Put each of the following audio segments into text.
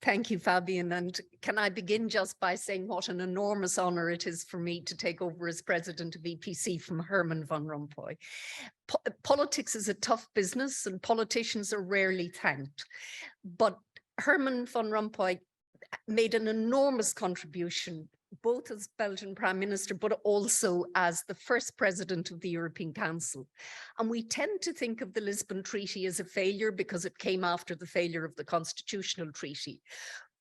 Thank you, Fabian. And can I begin just by saying what an enormous honor it is for me to take over as president of EPC from Herman Van Rompuy. Politics is a tough business and politicians are rarely thanked. But Herman Van Rompuy made an enormous contribution, both as Belgian Prime Minister, but also as the first president of the European Council. And we tend to think of the Lisbon Treaty as a failure because it came after the failure of the Constitutional Treaty.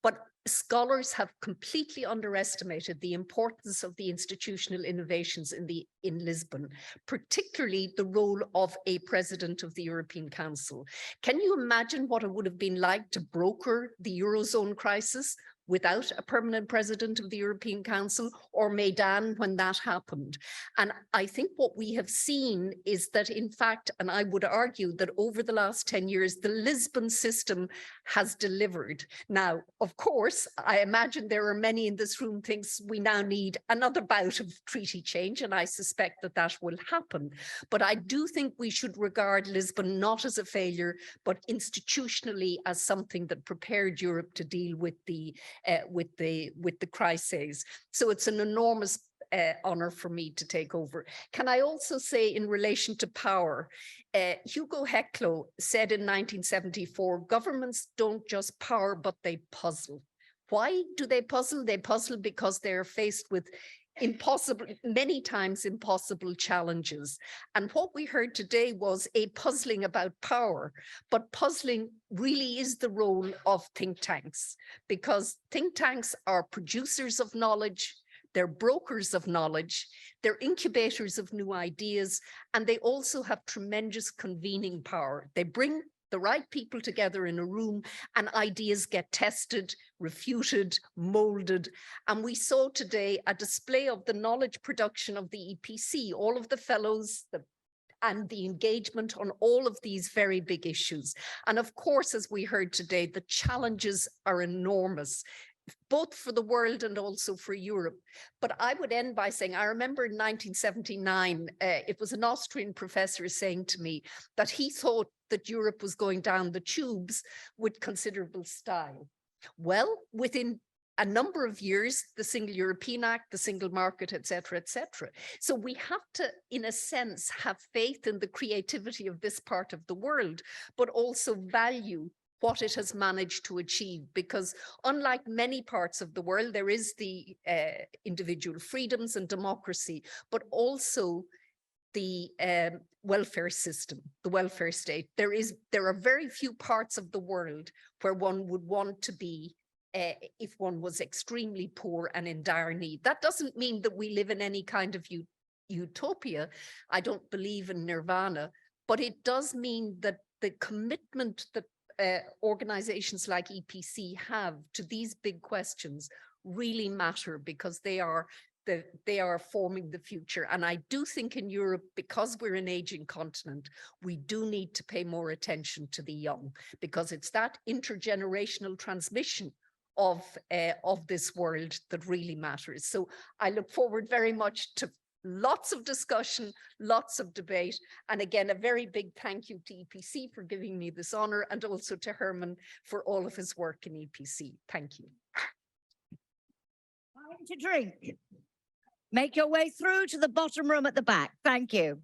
But scholars have completely underestimated the importance of the institutional innovations in Lisbon, particularly the role of a president of the European Council. Can you imagine what it would have been like to broker the Eurozone crisis without a permanent president of the European Council, or Maidan when that happened? And I think what we have seen is that, in fact, and I would argue that over the last 10 years, the Lisbon system has delivered. Now, of course, I imagine there are many in this room thinks we now need another bout of treaty change, and I suspect that that will happen. But I do think we should regard Lisbon not as a failure, but institutionally as something that prepared Europe to deal with the crises. So it's an enormous honor for me to take over. Can I also say, in relation to power, Hugo Heclo said in 1974, governments don't just power, but they puzzle. Why do they puzzle? They puzzle because they're faced with many times impossible challenges. And what we heard today was a puzzling about power, but puzzling really is the role of think tanks, because think tanks are producers of knowledge, they're brokers of knowledge, they're incubators of new ideas, and they also have tremendous convening power. They bring the right people together in a room and ideas get tested, refuted, molded. And we saw today a display of the knowledge production of the EPC, all of the fellows, and the engagement on all of these very big issues. And of course, as we heard today, the challenges are enormous, both for the world and also for Europe. But I would end by saying, I remember in 1979, it was an Austrian professor saying to me that he thought that Europe was going down the tubes with considerable style. Well, within a number of years, the Single European Act, the single market, et cetera, et cetera. So we have to, in a sense, have faith in the creativity of this part of the world, but also value what it has managed to achieve, because unlike many parts of the world, there is the individual freedoms and democracy, but also the welfare system, the welfare state. There are very few parts of the world where one would want to be if one was extremely poor and in dire need. That doesn't mean that we live in any kind of utopia. I don't believe in nirvana, but it does mean that the commitment that organizations like EPC have to these big questions really matter, because they are forming the future. And I do think in Europe, because we're an aging continent, we do need to pay more attention to the young, because it's that intergenerational transmission of this world that really matters. So I look forward very much to lots of discussion, lots of debate. And again, a very big thank you to EPC for giving me this honor, and also to Herman for all of his work in EPC. Thank you. Time to drink. Make your way through to the bottom room at the back. Thank you.